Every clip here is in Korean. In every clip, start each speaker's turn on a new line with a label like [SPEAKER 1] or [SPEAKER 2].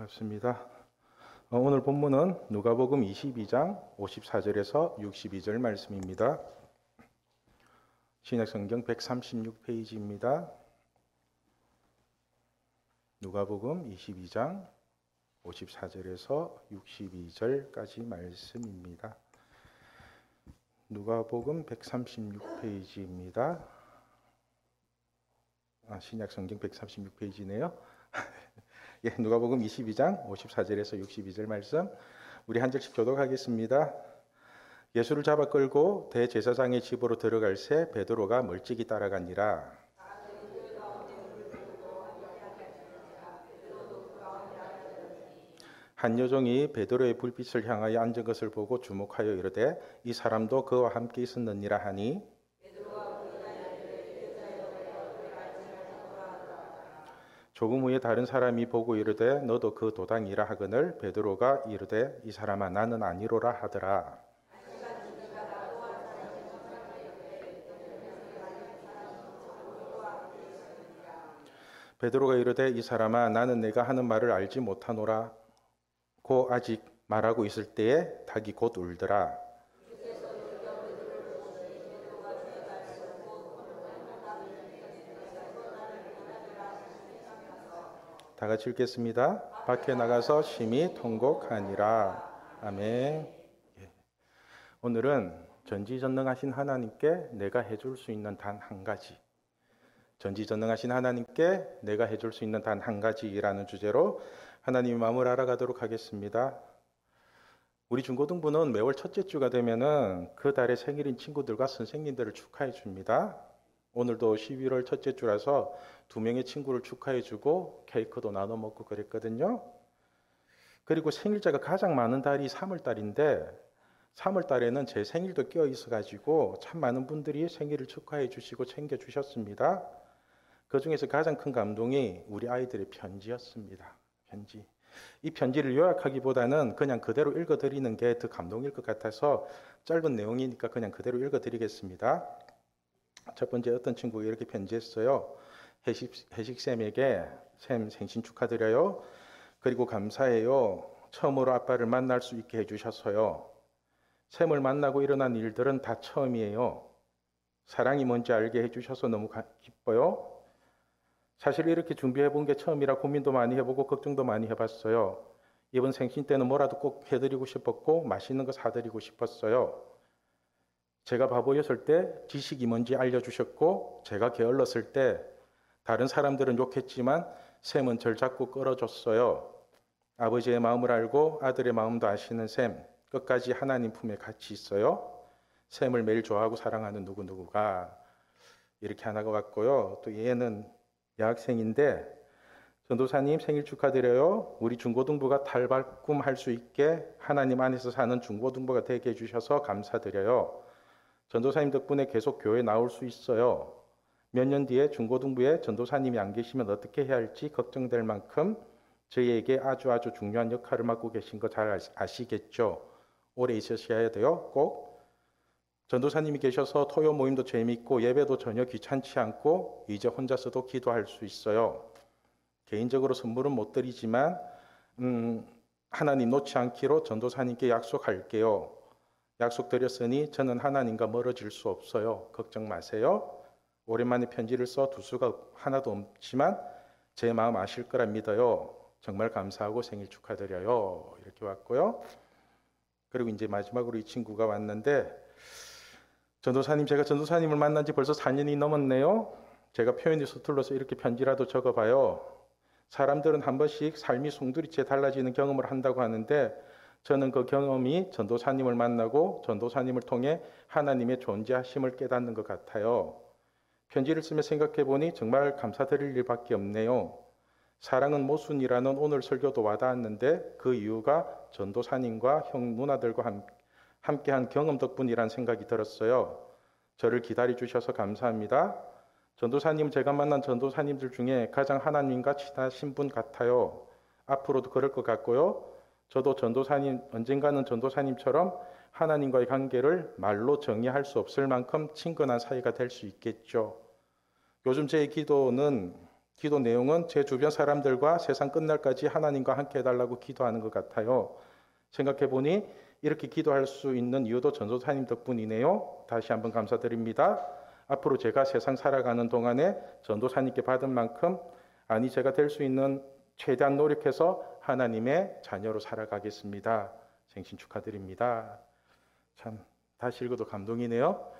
[SPEAKER 1] 반갑습니다. 오늘 본문은 누가복음 22장 54절에서 62절 말씀입니다. 신약성경 136페이지입니다. 누가복음 22장 54절에서 62절까지 말씀입니다. 누가복음 136페이지입니다. 신약성경 136페이지네요. 예, 누가복음 22장 54절에서 62절 말씀 우리 한 절씩 교독하겠습니다. 예수를 잡아 끌고 대제사장의 집으로 들어갈 새 베드로가 멀찍이 따라가니라. 한 여종이 베드로의 불빛을 향하여 앉은 것을 보고 주목하여 이르되 이 사람도 그와 함께 있었느니라 하니 조금 후에 다른 사람이 보고 이르되 너도 그 도당이라 하거늘 베드로가 이르되 이 사람아 나는 아니로라 하더라. 베드로가 이르되 이 사람아 나는 내가 하는 말을 알지 못하노라. 고 아직 말하고 있을 때에 닭이 곧 울더라. 다 같이 읽겠습니다. 밖에 나가서 심히 통곡하니라. 아멘. 오늘은 전지전능하신 하나님께 내가 해줄 수 있는 단 한 가지, 전지전능하신 하나님께 내가 해줄 수 있는 단 한 가지라는 주제로 하나님의 마음을 알아가도록 하겠습니다. 우리 중고등부는 매월 첫째 주가 되면은 그 달의 생일인 친구들과 선생님들을 축하해 줍니다. 오늘도 11월 첫째 주라서 2명의 친구를 축하해주고 케이크도 나눠 먹고 그랬거든요. 그리고 생일자가 가장 많은 달이 3월 달인데 3월 달에는 제 생일도 껴 있어가지고 참 많은 분들이 생일을 축하해 주시고 챙겨주셨습니다. 그 중에서 가장 큰 감동이 우리 아이들의 편지였습니다. 편지. 이 편지를 요약하기보다는 그냥 그대로 읽어드리는 게 더 감동일 것 같아서 짧은 내용이니까 그냥 그대로 읽어드리겠습니다. 첫 번째 어떤 친구가 이렇게 편지했어요. 해식쌤에게 쌤 생신 축하드려요. 그리고 감사해요. 처음으로 아빠를 만날 수 있게 해주셔서요. 쌤을 만나고 일어난 일들은 다 처음이에요. 사랑이 뭔지 알게 해주셔서 너무 기뻐요. 사실 이렇게 준비해 본 게 처음이라 고민도 많이 해보고 걱정도 많이 해봤어요. 이번 생신 때는 뭐라도 꼭 해드리고 싶었고 맛있는 거 사드리고 싶었어요. 제가 바보였을 때 지식이 뭔지 알려주셨고 제가 게을렀을 때 다른 사람들은 욕했지만 쌤은 절 잡고 끌어줬어요. 아버지의 마음을 알고 아들의 마음도 아시는 쌤, 끝까지 하나님 품에 같이 있어요. 쌤을 매일 좋아하고 사랑하는 누구누구가 이렇게 하나가 왔고요. 또 얘는 여학생인데 전도사님 생일 축하드려요. 우리 중고등부가 탈바꿈할 수 있게 하나님 안에서 사는 중고등부가 되게 해주셔서 감사드려요. 전도사님 덕분에 계속 교회 나올 수 있어요. 몇 년 뒤에 중고등부에 전도사님이 안 계시면 어떻게 해야 할지 걱정될 만큼 저희에게 아주 중요한 역할을 맡고 계신 거 잘 아시겠죠? 오래 있으셔야 돼요. 꼭. 전도사님이 계셔서 토요 모임도 재미있고 예배도 전혀 귀찮지 않고 이제 혼자서도 기도할 수 있어요. 개인적으로 선물은 못 드리지만 하나님 놓지 않기로 전도사님께 약속할게요. 약속드렸으니 저는 하나님과 멀어질 수 없어요. 걱정 마세요. 오랜만에 편지를 써 두수가 하나도 없지만 제 마음 아실 거라 믿어요. 정말 감사하고 생일 축하드려요. 이렇게 왔고요. 그리고 이제 마지막으로 이 친구가 왔는데 전도사님, 제가 전도사님을 만난 지 벌써 4년이 넘었네요. 제가 표현이 서툴러서 이렇게 편지라도 적어봐요. 사람들은 한 번씩 삶이 송두리째 달라지는 경험을 한다고 하는데 저는 그 경험이 전도사님을 만나고 전도사님을 통해 하나님의 존재하심을 깨닫는 것 같아요. 편지를 쓰며 생각해보니 정말 감사드릴 일밖에 없네요. 사랑은 모순이라는 오늘 설교도 와닿았는데 그 이유가 전도사님과 형 누나들과 함께한 경험 덕분이란 생각이 들었어요. 저를 기다려주셔서 감사합니다. 전도사님, 제가 만난 전도사님들 중에 가장 하나님과 친하신 분 같아요. 앞으로도 그럴 것 같고요. 저도 전도사님, 언젠가는 전도사님처럼 하나님과의 관계를 말로 정의할 수 없을 만큼 친근한 사이가 될 수 있겠죠. 요즘 제 기도는 기도 내용은 제 주변 사람들과 세상 끝날까지 하나님과 함께 해달라고 기도하는 것 같아요. 생각해보니 이렇게 기도할 수 있는 이유도 전도사님 덕분이네요. 다시 한번 감사드립니다. 앞으로 제가 세상 살아가는 동안에 전도사님께 받은 만큼 아니 제가 될 수 있는 최대한 노력해서 하나님의 자녀로 살아가겠습니다. 생신 축하드립니다. 참 다시 읽어도 감동이네요.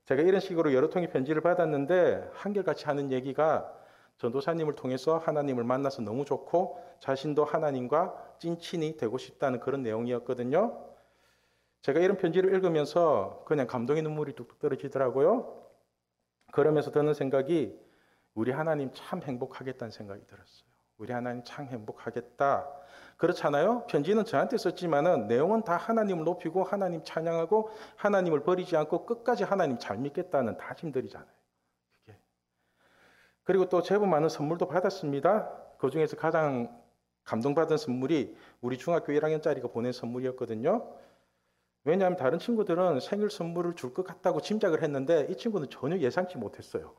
[SPEAKER 1] 제가 이런 식으로 여러 통의 편지를 받았는데 한결같이 하는 얘기가 전도사님을 통해서 하나님을 만나서 너무 좋고 자신도 하나님과 찐친이 되고 싶다는 그런 내용이었거든요. 제가 이런 편지를 읽으면서 그냥 감동의 눈물이 뚝뚝 떨어지더라고요. 그러면서 드는 생각이 우리 하나님 참 행복하겠다는 생각이 들었어요. 우리 하나님 참 행복하겠다. 그렇잖아요. 편지는 저한테 썼지만은 내용은 다 하나님을 높이고 하나님 찬양하고 하나님을 버리지 않고 끝까지 하나님 잘 믿겠다는 다짐들이잖아요. 그게. 그리고 또 제법 많은 선물도 받았습니다. 그 중에서 가장 감동받은 선물이 우리 중학교 1학년짜리가 보낸 선물이었거든요. 왜냐하면 다른 친구들은 생일 선물을 줄 것 같다고 짐작을 했는데 이 친구는 전혀 예상치 못했어요.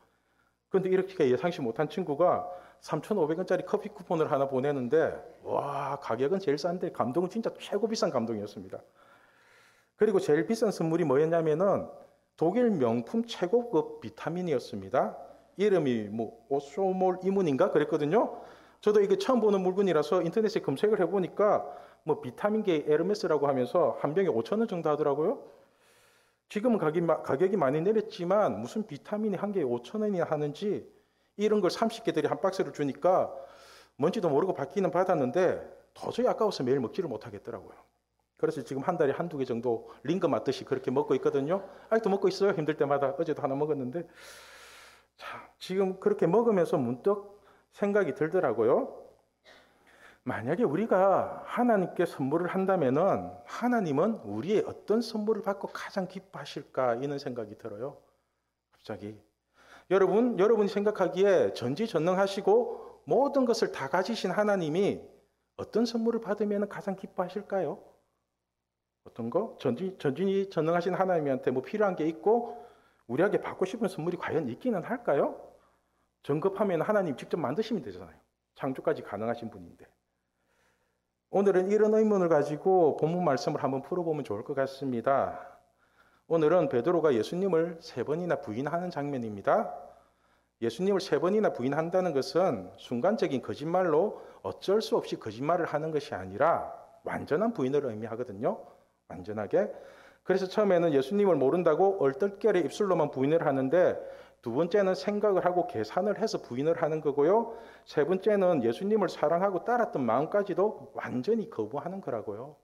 [SPEAKER 1] 그런데 이렇게 예상치 못한 친구가 3,500원짜리 커피 쿠폰을 하나 보내는데 와, 가격은 제일 싼데 감동은 진짜 최고 비싼 감동이었습니다. 그리고 제일 비싼 선물이 뭐였냐면은 독일 명품 최고급 비타민이었습니다. 이름이 뭐 오소몰 이문인가 그랬거든요. 저도 이게 처음 보는 물건이라서 인터넷에 검색을 해보니까 뭐 비타민계 에르메스라고 하면서 한 병에 5,000원 정도 하더라고요. 지금은 가격이 많이 내렸지만 무슨 비타민이 한 개에 5,000원이나 하는지 이런 걸 30개들이 한 박스를 주니까 뭔지도 모르고 받기는 받았는데 도저히 아까워서 매일 먹지를 못하겠더라고요. 그래서 지금 한 달에 한두 개 정도 링거 맞듯이 그렇게 먹고 있거든요. 아직도 먹고 있어요. 힘들 때마다. 어제도 하나 먹었는데. 자, 지금 그렇게 먹으면서 문득 생각이 들더라고요. 만약에 우리가 하나님께 선물을 한다면은 하나님은 우리의 어떤 선물을 받고 가장 기뻐하실까 이런 생각이 들어요. 갑자기. 여러분이 생각하기에 전지전능하시고 모든 것을 다 가지신 하나님이 어떤 선물을 받으면 가장 기뻐하실까요? 어떤 거? 전지전능하신 하나님한테 뭐 필요한 게 있고 우리에게 받고 싶은 선물이 과연 있기는 할까요? 정급하면 하나님 직접 만드시면 되잖아요. 창조까지 가능하신 분인데. 오늘은 이런 의문을 가지고 본문 말씀을 한번 풀어보면 좋을 것 같습니다. 오늘은 베드로가 예수님을 3번이나 부인하는 장면입니다. 예수님을 3번이나 부인한다는 것은 순간적인 거짓말로 어쩔 수 없이 거짓말을 하는 것이 아니라 완전한 부인을 의미하거든요. 완전하게. 그래서 처음에는 예수님을 모른다고 얼떨결에 입술로만 부인을 하는데 두 번째는 생각을 하고 계산을 해서 부인을 하는 거고요. 세 번째는 예수님을 사랑하고 따랐던 마음까지도 완전히 거부하는 거라고요.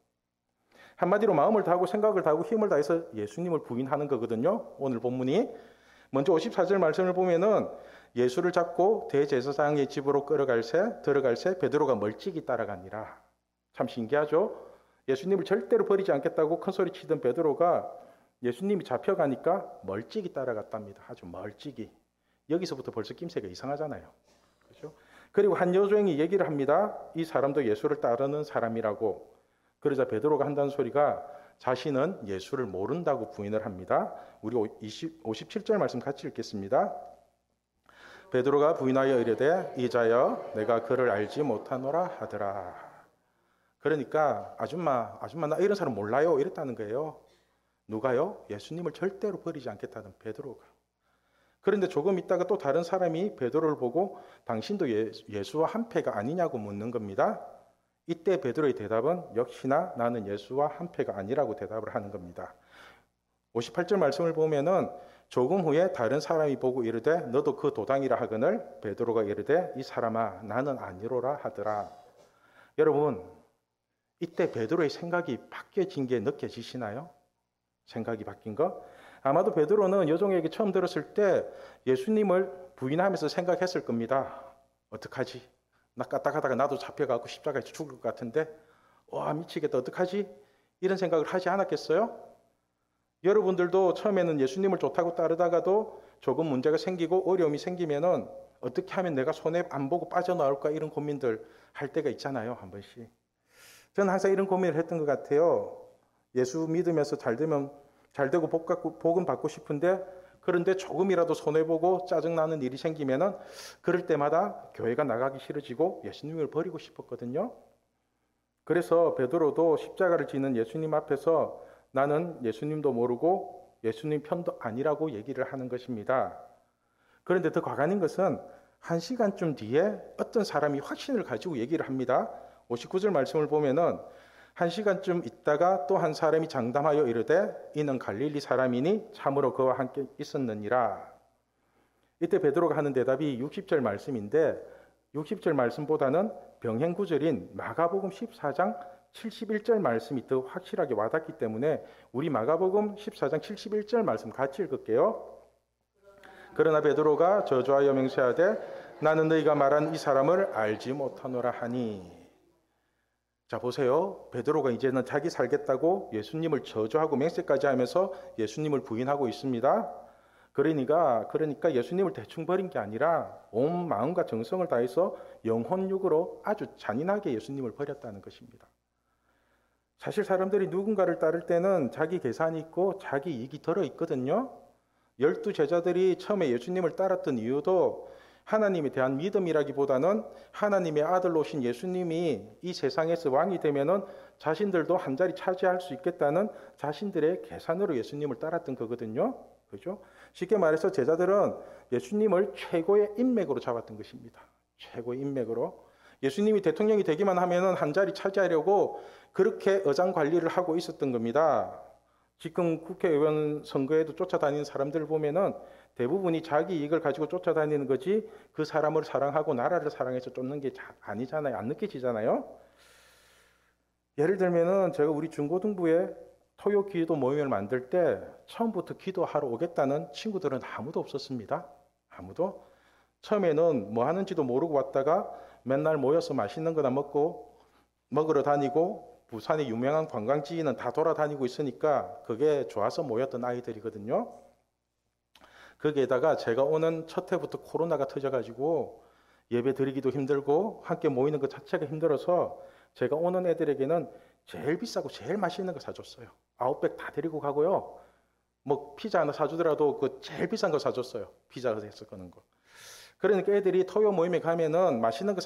[SPEAKER 1] 한마디로 마음을 다하고 생각을 다하고 힘을 다해서 예수님을 부인하는 거거든요. 오늘 본문이. 먼저 54절 말씀을 보면은 예수를 잡고 대제사장의 집으로 들어갈 새 베드로가 멀찍이 따라가니라. 참 신기하죠? 예수님을 절대로 버리지 않겠다고 큰 소리 치던 베드로가 예수님이 잡혀가니까 멀찍이 따라갔답니다. 아주 멀찍이. 여기서부터 벌써 낌새가 이상하잖아요. 그렇죠? 그리고 한 여종이 얘기를 합니다. 이 사람도 예수를 따르는 사람이라고. 그러자 베드로가 한다는 소리가 자신은 예수를 모른다고 부인을 합니다. 우리 57절 말씀 같이 읽겠습니다. 베드로가 부인하여 이르되 이자여 내가 그를 알지 못하노라 하더라. 그러니까 아줌마 나 이런 사람 몰라요 이랬다는 거예요. 누가요? 예수님을 절대로 버리지 않겠다는 베드로가. 그런데 조금 있다가 또 다른 사람이 베드로를 보고 당신도 예수와 한패가 아니냐고 묻는 겁니다. 이때 베드로의 대답은 역시나 나는 예수와 한패가 아니라고 대답을 하는 겁니다. 58절 말씀을 보면은 조금 후에 다른 사람이 보고 이르되 너도 그 도당이라 하거늘 베드로가 이르되 이 사람아 나는 아니로라 하더라. 여러분 이때 베드로의 생각이 바뀌어진 게 느껴지시나요? 생각이 바뀐 거? 아마도 베드로는 여종에게 처음 들었을 때 예수님을 부인하면서 생각했을 겁니다. 어떡하지? 나 까딱하다가 나도 잡혀가고 십자가에서 죽을 것 같은데 와 미치겠다 어떡하지? 이런 생각을 하지 않았겠어요? 여러분들도 처음에는 예수님을 좋다고 따르다가도 조금 문제가 생기고 어려움이 생기면은 어떻게 하면 내가 손해 안 보고 빠져나올까 이런 고민들 할 때가 있잖아요. 한 번씩. 저는 항상 이런 고민을 했던 것 같아요. 예수 믿으면서 잘 되고 복음 받고 싶은데 그런데 조금이라도 손해보고 짜증나는 일이 생기면은 그럴 때마다 교회가 나가기 싫어지고 예수님을 버리고 싶었거든요. 그래서 베드로도 십자가를 지는 예수님 앞에서 나는 예수님도 모르고 예수님 편도 아니라고 얘기를 하는 것입니다. 그런데 더 과간인 것은 1시간쯤 뒤에 어떤 사람이 확신을 가지고 얘기를 합니다. 59절 말씀을 보면은 1시간쯤 있다가 또 한 사람이 장담하여 이르되 이는 갈릴리 사람이니 참으로 그와 함께 있었느니라. 이때 베드로가 하는 대답이 60절 말씀인데 60절 말씀보다는 병행 구절인 마가복음 14장 71절 말씀이 더 확실하게 와닿기 때문에 우리 마가복음 14장 71절 말씀 같이 읽을게요. 그러나 베드로가 저주하여 맹세하되 나는 너희가 말한 이 사람을 알지 못하노라 하니. 자 보세요. 베드로가 이제는 자기 살겠다고 예수님을 저주하고 맹세까지 하면서 예수님을 부인하고 있습니다. 그러니까 예수님을 대충 버린 게 아니라 온 마음과 정성을 다해서 영혼육으로 아주 잔인하게 예수님을 버렸다는 것입니다. 사실 사람들이 누군가를 따를 때는 자기 계산이 있고 자기 이익이 들어 있거든요. 12제자들이 처음에 예수님을 따랐던 이유도 하나님에 대한 믿음이라기보다는 하나님의 아들로 오신 예수님이 이 세상에서 왕이 되면은 자신들도 한 자리 차지할 수 있겠다는 자신들의 계산으로 예수님을 따랐던 거거든요. 그죠? 쉽게 말해서 제자들은 예수님을 최고의 인맥으로 잡았던 것입니다. 최고의 인맥으로. 예수님이 대통령이 되기만 하면은 한 자리 차지하려고 그렇게 어장 관리를 하고 있었던 겁니다. 지금 국회의원 선거에도 쫓아다니는 사람들을 보면은 대부분이 자기 이익을 가지고 쫓아다니는 거지 그 사람을 사랑하고 나라를 사랑해서 쫓는 게 아니잖아요. 안 느끼지잖아요. 예를 들면은 제가 우리 중고등부에 토요 기도 모임을 만들 때 처음부터 기도하러 오겠다는 친구들은 아무도 없었습니다. 아무도. 처음에는 뭐 하는지도 모르고 왔다가 맨날 모여서 맛있는 거나 먹으러 다니고 부산의 유명한 관광지는 다 돌아다니고 있으니까 그게 좋아서 모였던 아이들이거든요. 거기에다가 제가 오는 첫 해부터 코로나가 터져가지고 예배 드리기도 힘들고 함께 모이는 것 자체가 힘들어서 제가 오는 애들에게는 제일 비싸고 제일 맛있는 거 사줬어요. 아웃백 다 데리고 가고요. 뭐 피자 하나 사주더라도 그 제일 비싼 거 사줬어요. 피자에서 끄는 거. 그러니까 애들이 토요 모임에 가면은 맛있는 거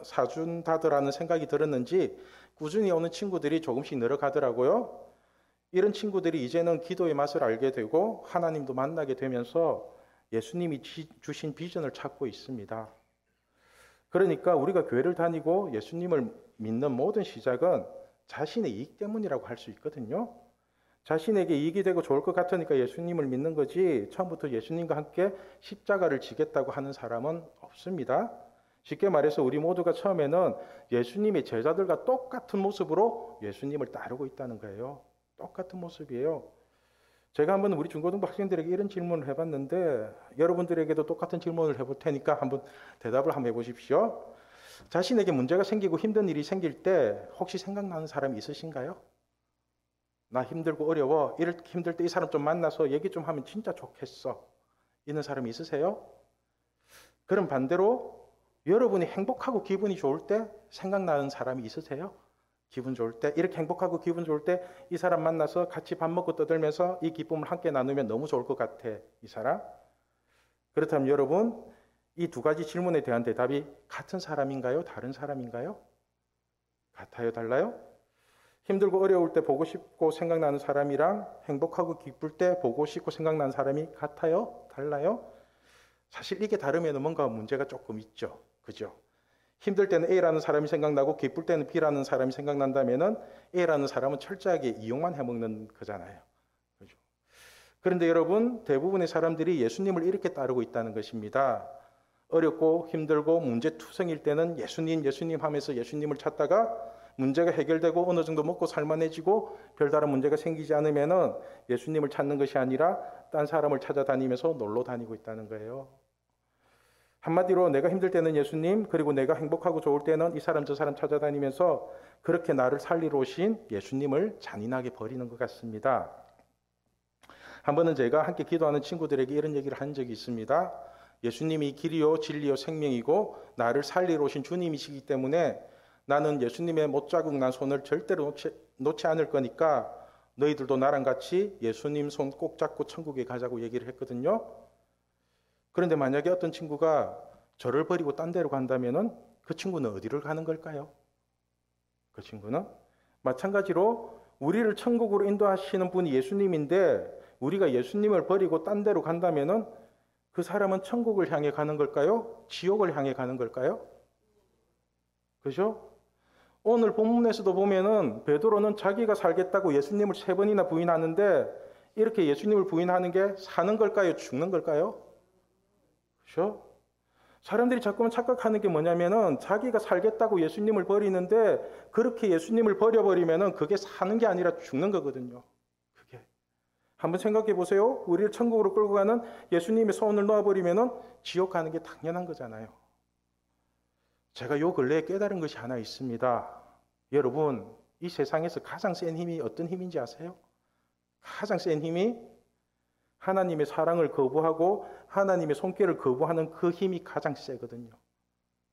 [SPEAKER 1] 사준다더라는 생각이 들었는지 꾸준히 오는 친구들이 조금씩 늘어가더라고요. 이런 친구들이 이제는 기도의 맛을 알게 되고 하나님도 만나게 되면서 예수님이 주신 비전을 찾고 있습니다. 그러니까 우리가 교회를 다니고 예수님을 믿는 모든 시작은 자신의 이익 때문이라고 할 수 있거든요. 자신에게 이익이 되고 좋을 것 같으니까 예수님을 믿는 거지 처음부터 예수님과 함께 십자가를 지겠다고 하는 사람은 없습니다. 쉽게 말해서 우리 모두가 처음에는 예수님의 제자들과 똑같은 모습으로 예수님을 따르고 있다는 거예요. 똑같은 모습이에요. 제가 한번 우리 중고등부 학생들에게 이런 질문을 해봤는데 여러분들에게도 똑같은 질문을 해볼 테니까 한번 대답을 한번 해보십시오. 자신에게 문제가 생기고 힘든 일이 생길 때 혹시 생각나는 사람이 있으신가요? 나 힘들고 어려워. 이렇게 힘들 때 이 사람 좀 만나서 얘기 좀 하면 진짜 좋겠어. 이런 사람이 있으세요? 그럼 반대로 여러분이 행복하고 기분이 좋을 때 생각나는 사람이 있으세요? 기분 좋을 때 이렇게 행복하고 기분 좋을 때 이 사람 만나서 같이 밥 먹고 떠들면서 이 기쁨을 함께 나누면 너무 좋을 것 같아. 이 사람? 그렇다면 여러분 이 두 가지 질문에 대한 대답이 같은 사람인가요? 다른 사람인가요? 같아요? 달라요? 힘들고 어려울 때 보고 싶고 생각나는 사람이랑 행복하고 기쁠 때 보고 싶고 생각나는 사람이 같아요? 달라요? 사실 이게 다르면 뭔가 문제가 조금 있죠. 그죠? 힘들 때는 A라는 사람이 생각나고 기쁠 때는 B라는 사람이 생각난다면은 A라는 사람은 철저하게 이용만 해먹는 거잖아요. 그죠? 그런데 여러분 대부분의 사람들이 예수님을 이렇게 따르고 있다는 것입니다. 어렵고 힘들고 문제투성일 때는 예수님 하면서 예수님을 찾다가 문제가 해결되고 어느 정도 먹고 살만해지고 별다른 문제가 생기지 않으면은 예수님을 찾는 것이 아니라 딴 사람을 찾아다니면서 놀러 다니고 있다는 거예요. 한마디로 내가 힘들 때는 예수님, 그리고 내가 행복하고 좋을 때는 이 사람 저 사람 찾아다니면서 그렇게 나를 살리러 오신 예수님을 잔인하게 버리는 것 같습니다. 한 번은 제가 함께 기도하는 친구들에게 이런 얘기를 한 적이 있습니다. 예수님이 길이요 진리요 생명이고 나를 살리러 오신 주님이시기 때문에 나는 예수님의 못자국 난 손을 절대로 놓지 않을 거니까 너희들도 나랑 같이 예수님 손 꼭 잡고 천국에 가자고 얘기를 했거든요. 그런데 만약에 어떤 친구가 저를 버리고 딴 데로 간다면은 그 친구는 어디를 가는 걸까요? 그 친구는 마찬가지로 우리를 천국으로 인도하시는 분이 예수님인데 우리가 예수님을 버리고 딴 데로 간다면은 그 사람은 천국을 향해 가는 걸까요? 지옥을 향해 가는 걸까요? 그죠? 오늘 본문에서도 보면은 베드로는 자기가 살겠다고 예수님을 3번이나 부인하는데 이렇게 예수님을 부인하는 게 사는 걸까요? 죽는 걸까요? 그죠? 사람들이 자꾸만 착각하는 게 뭐냐면은 자기가 살겠다고 예수님을 버리는데 그렇게 예수님을 버려버리면은 그게 사는 게 아니라 죽는 거거든요. 그게. 한번 생각해 보세요. 우리를 천국으로 끌고 가는 예수님의 손을 놓아버리면은 지옥 가는 게 당연한 거잖아요. 제가 요 근래에 깨달은 것이 하나 있습니다. 여러분, 이 세상에서 가장 센 힘이 어떤 힘인지 아세요? 가장 센 힘이 하나님의 사랑을 거부하고 하나님의 손길을 거부하는 그 힘이 가장 세거든요.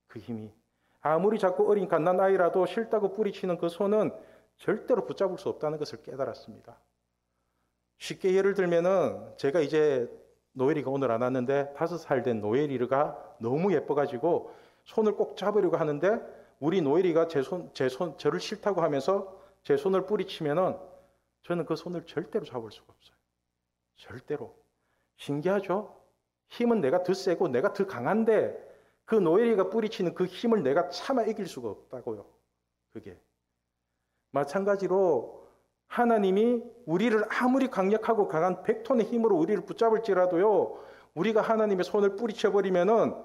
[SPEAKER 1] 그 힘이. 아무리 자꾸 어린 갓난아이라도 싫다고 뿌리치는 그 손은 절대로 붙잡을 수 없다는 것을 깨달았습니다. 쉽게 예를 들면은 제가 이제 노엘이가 오늘 안 왔는데 5살 된 노엘이가 너무 예뻐가지고 손을 꼭 잡으려고 하는데 우리 노엘이가 저를 싫다고 하면서 제 손을 뿌리치면은 저는 그 손을 절대로 잡을 수가 없어요. 절대로. 신기하죠? 힘은 내가 더 세고 내가 더 강한데 그 노엘이가 뿌리치는 그 힘을 내가 차마 이길 수가 없다고요. 그게. 마찬가지로 하나님이 우리를 아무리 강력하고 강한 100톤의 힘으로 우리를 붙잡을지라도요. 우리가 하나님의 손을 뿌리쳐버리면은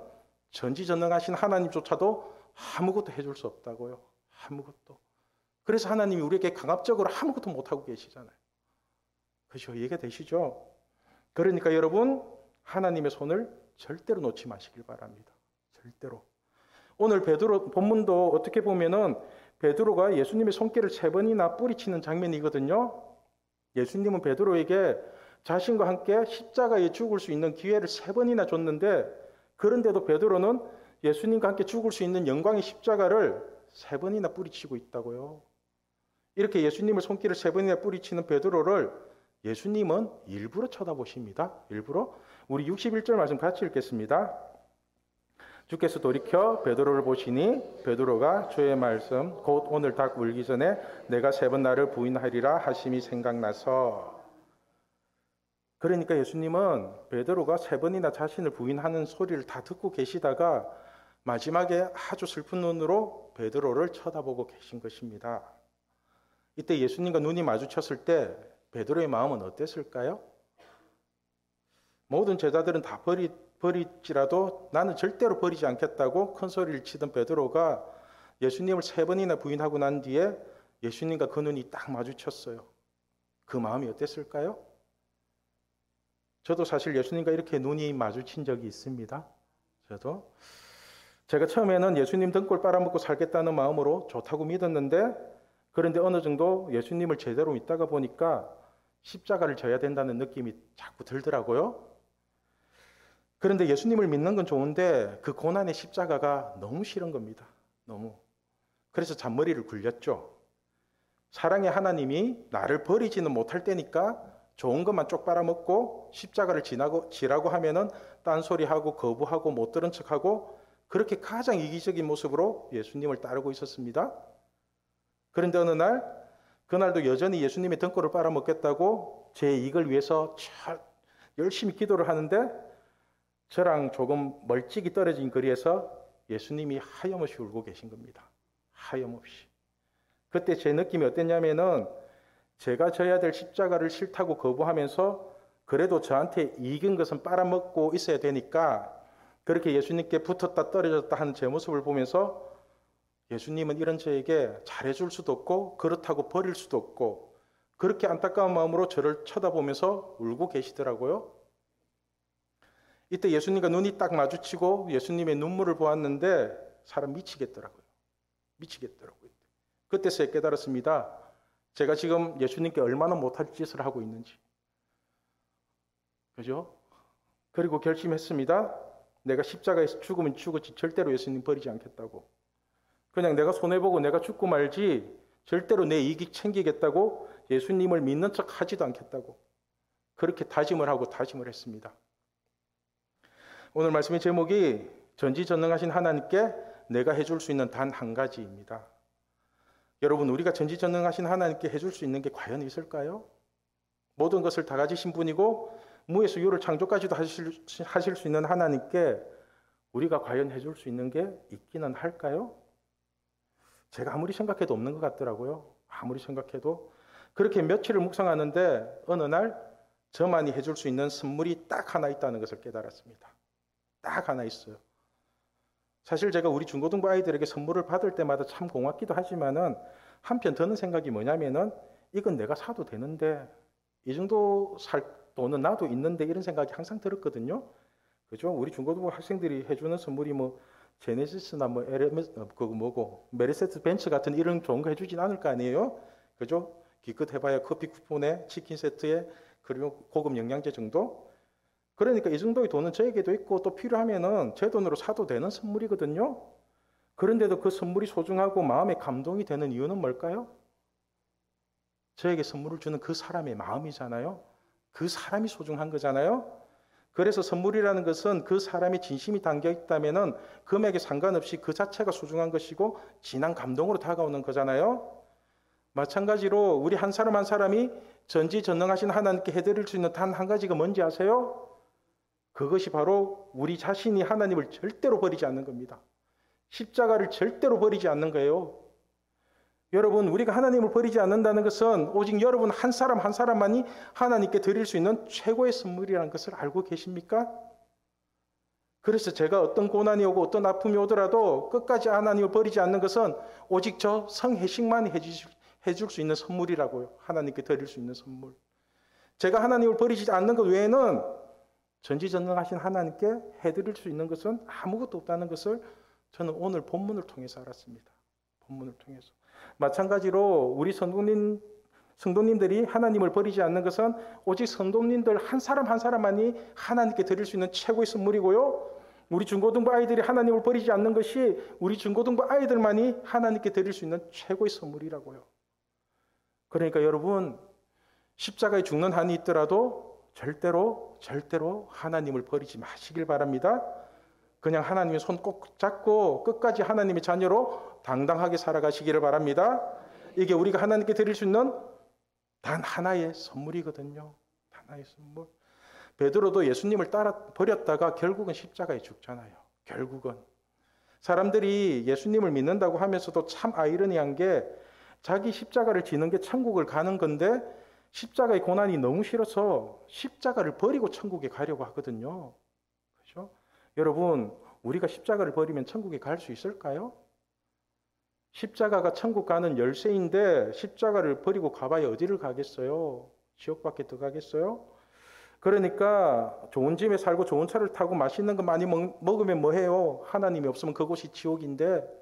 [SPEAKER 1] 전지전능하신 하나님조차도 아무것도 해줄 수 없다고요. 아무것도. 그래서 하나님이 우리에게 강압적으로 아무것도 못하고 계시잖아요. 그렇죠? 이해가 되시죠? 그러니까 여러분 하나님의 손을 절대로 놓지 마시길 바랍니다. 절대로. 오늘 베드로 본문도 어떻게 보면은 베드로가 예수님의 손길을 3번이나 뿌리치는 장면이거든요. 예수님은 베드로에게 자신과 함께 십자가에 죽을 수 있는 기회를 3번이나 줬는데 그런데도 베드로는 예수님과 함께 죽을 수 있는 영광의 십자가를 3번이나 뿌리치고 있다고요. 이렇게 예수님을 손길을 3번이나 뿌리치는 베드로를 예수님은 일부러 쳐다보십니다. 일부러. 우리 61절 말씀 같이 읽겠습니다. 주께서 돌이켜 베드로를 보시니 베드로가 주의 말씀 곧 오늘 닭 울기 전에 내가 3번 나를 부인하리라 하심이 생각나서. 그러니까 예수님은 베드로가 3번이나 자신을 부인하는 소리를 다 듣고 계시다가 마지막에 아주 슬픈 눈으로 베드로를 쳐다보고 계신 것입니다. 이때 예수님과 눈이 마주쳤을 때 베드로의 마음은 어땠을까요? 모든 제자들은 다 버리지라도 나는 절대로 버리지 않겠다고 큰 소리를 치던 베드로가 예수님을 3번이나 부인하고 난 뒤에 예수님과 그 눈이 딱 마주쳤어요. 그 마음이 어땠을까요? 저도 사실 예수님과 이렇게 눈이 마주친 적이 있습니다. 제가 처음에는 예수님 등골 빨아먹고 살겠다는 마음으로 좋다고 믿었는데 그런데 어느 정도 예수님을 제대로 믿다가 보니까 십자가를 져야 된다는 느낌이 자꾸 들더라고요. 그런데 예수님을 믿는 건 좋은데 그 고난의 십자가가 너무 싫은 겁니다. 너무. 그래서 잔머리를 굴렸죠. 사랑의 하나님이 나를 버리지는 못할 때니까 좋은 것만 쪽 빨아먹고 십자가를 지라고 하면은 딴소리하고 거부하고 못 들은 척하고 그렇게 가장 이기적인 모습으로 예수님을 따르고 있었습니다. 그런데 어느 날 그날도 여전히 예수님의 등골을 빨아먹겠다고 제 이익을 위해서 열심히 기도를 하는데 저랑 조금 멀찍이 떨어진 거리에서 예수님이 하염없이 울고 계신 겁니다. 하염없이. 그때 제 느낌이 어땠냐면은 제가 져야 될 십자가를 싫다고 거부하면서 그래도 저한테 이긴 것은 빨아먹고 있어야 되니까 그렇게 예수님께 붙었다 떨어졌다 하는 제 모습을 보면서 예수님은 이런 저에게 잘해줄 수도 없고 그렇다고 버릴 수도 없고 그렇게 안타까운 마음으로 저를 쳐다보면서 울고 계시더라고요. 이때 예수님과 눈이 딱 마주치고 예수님의 눈물을 보았는데 사람 미치겠더라고요. 미치겠더라고요. 그때서야 깨달았습니다. 제가 지금 예수님께 얼마나 못할 짓을 하고 있는지. 그죠? 그리고 결심했습니다. 내가 십자가에서 죽으면 죽었지 절대로 예수님 버리지 않겠다고. 그냥 내가 손해보고 내가 죽고 말지 절대로 내 이익 챙기겠다고 예수님을 믿는 척 하지도 않겠다고 그렇게 다짐을 하고 다짐을 했습니다. 오늘 말씀의 제목이 전지전능하신 하나님께 내가 해줄 수 있는 단 한 가지입니다. 여러분, 우리가 전지전능하신 하나님께 해줄 수 있는 게 과연 있을까요? 모든 것을 다 가지신 분이고 무에서 유를 창조까지도 하실 수 있는 하나님께 우리가 과연 해줄 수 있는 게 있기는 할까요? 제가 아무리 생각해도 없는 것 같더라고요. 아무리 생각해도. 그렇게 며칠을 묵상하는데 어느 날 저만이 해줄 수 있는 선물이 딱 하나 있다는 것을 깨달았습니다. 딱 하나 있어요. 사실 제가 우리 중고등부 아이들에게 선물을 받을 때마다 참 고맙기도 하지만은 한편 드는 생각이 뭐냐면은 이건 내가 사도 되는데 이 정도 살 돈은 나도 있는데 이런 생각이 항상 들었거든요. 그죠? 우리 중고등부 학생들이 해주는 선물이 뭐 제네시스나 뭐 에르메스 메르세데스 벤츠 같은 이런 좋은 거 해주진 않을 거 아니에요. 그죠? 기껏 해봐야 커피 쿠폰에 치킨 세트에 그리고 고급 영양제 정도. 그러니까 이 정도의 돈은 저에게도 있고 또 필요하면은 제 돈으로 사도 되는 선물이거든요. 그런데도 그 선물이 소중하고 마음에 감동이 되는 이유는 뭘까요? 저에게 선물을 주는 그 사람의 마음이잖아요. 그 사람이 소중한 거잖아요. 그래서 선물이라는 것은 그 사람의 진심이 담겨 있다면은 금액에 상관없이 그 자체가 소중한 것이고 진한 감동으로 다가오는 거잖아요. 마찬가지로 우리 한 사람 한 사람이 전지전능하신 하나님께 해드릴 수 있는 단 한 가지가 뭔지 아세요? 그것이 바로 우리 자신이 하나님을 절대로 버리지 않는 겁니다. 십자가를 절대로 버리지 않는 거예요. 여러분, 우리가 하나님을 버리지 않는다는 것은 오직 여러분 한 사람 한 사람만이 하나님께 드릴 수 있는 최고의 선물이라는 것을 알고 계십니까? 그래서 제가 어떤 고난이 오고 어떤 아픔이 오더라도 끝까지 하나님을 버리지 않는 것은 오직 저 성혜식만이 해줄 수 있는 선물이라고요. 하나님께 드릴 수 있는 선물. 제가 하나님을 버리지 않는 것 외에는 전지전능하신 하나님께 해드릴 수 있는 것은 아무것도 없다는 것을 저는 오늘 본문을 통해서 알았습니다. 본문을 통해서. 마찬가지로 우리 성도님들이 하나님을 버리지 않는 것은 오직 성도님들 한 사람 한 사람만이 하나님께 드릴 수 있는 최고의 선물이고요. 우리 중고등부 아이들이 하나님을 버리지 않는 것이 우리 중고등부 아이들만이 하나님께 드릴 수 있는 최고의 선물이라고요. 그러니까 여러분, 십자가에 죽는 한이 있더라도 절대로 하나님을 버리지 마시길 바랍니다. 그냥 하나님의 손 꼭 잡고 끝까지 하나님의 자녀로 당당하게 살아가시기를 바랍니다. 이게 우리가 하나님께 드릴 수 있는 단 하나의 선물이거든요. 하나의 선물. 베드로도 예수님을 따라 버렸다가 결국은 십자가에 죽잖아요. 결국은. 사람들이 예수님을 믿는다고 하면서도 참 아이러니한 게 자기 십자가를 지는 게 천국을 가는 건데 십자가의 고난이 너무 싫어서 십자가를 버리고 천국에 가려고 하거든요. 그렇죠? 여러분, 우리가 십자가를 버리면 천국에 갈 수 있을까요? 십자가가 천국 가는 열쇠인데 십자가를 버리고 가봐야 어디를 가겠어요? 지옥밖에 더 가겠어요? 그러니까 좋은 집에 살고 좋은 차를 타고 맛있는 거 많이 먹으면 뭐해요? 하나님이 없으면 그곳이 지옥인데.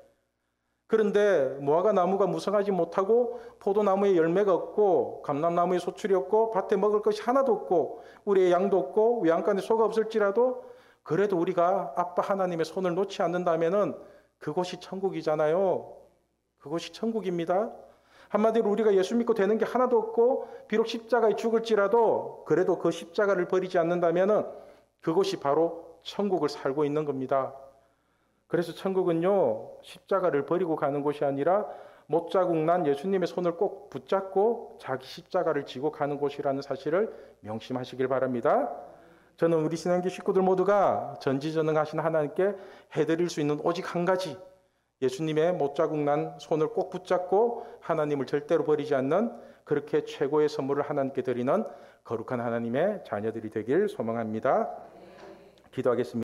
[SPEAKER 1] 그런데 무화과 나무가 무성하지 못하고 포도나무에 열매가 없고 감람나무에 소출이 없고 밭에 먹을 것이 하나도 없고 우리의 양도 없고 외양간에 소가 없을지라도 그래도 우리가 아빠 하나님의 손을 놓지 않는다면은 그곳이 천국이잖아요. 그곳이 천국입니다. 한마디로 우리가 예수 믿고 되는 게 하나도 없고 비록 십자가에 죽을지라도 그래도 그 십자가를 버리지 않는다면은 그곳이 바로 천국을 살고 있는 겁니다. 그래서 천국은요, 십자가를 버리고 가는 곳이 아니라 못자국 난 예수님의 손을 꼭 붙잡고 자기 십자가를 지고 가는 곳이라는 사실을 명심하시길 바랍니다. 저는 우리 신앙교 식구들 모두가 전지전능하신 하나님께 해드릴 수 있는 오직 한 가지, 예수님의 못자국 난 손을 꼭 붙잡고 하나님을 절대로 버리지 않는 그렇게 최고의 선물을 하나님께 드리는 거룩한 하나님의 자녀들이 되길 소망합니다. 기도하겠습니다.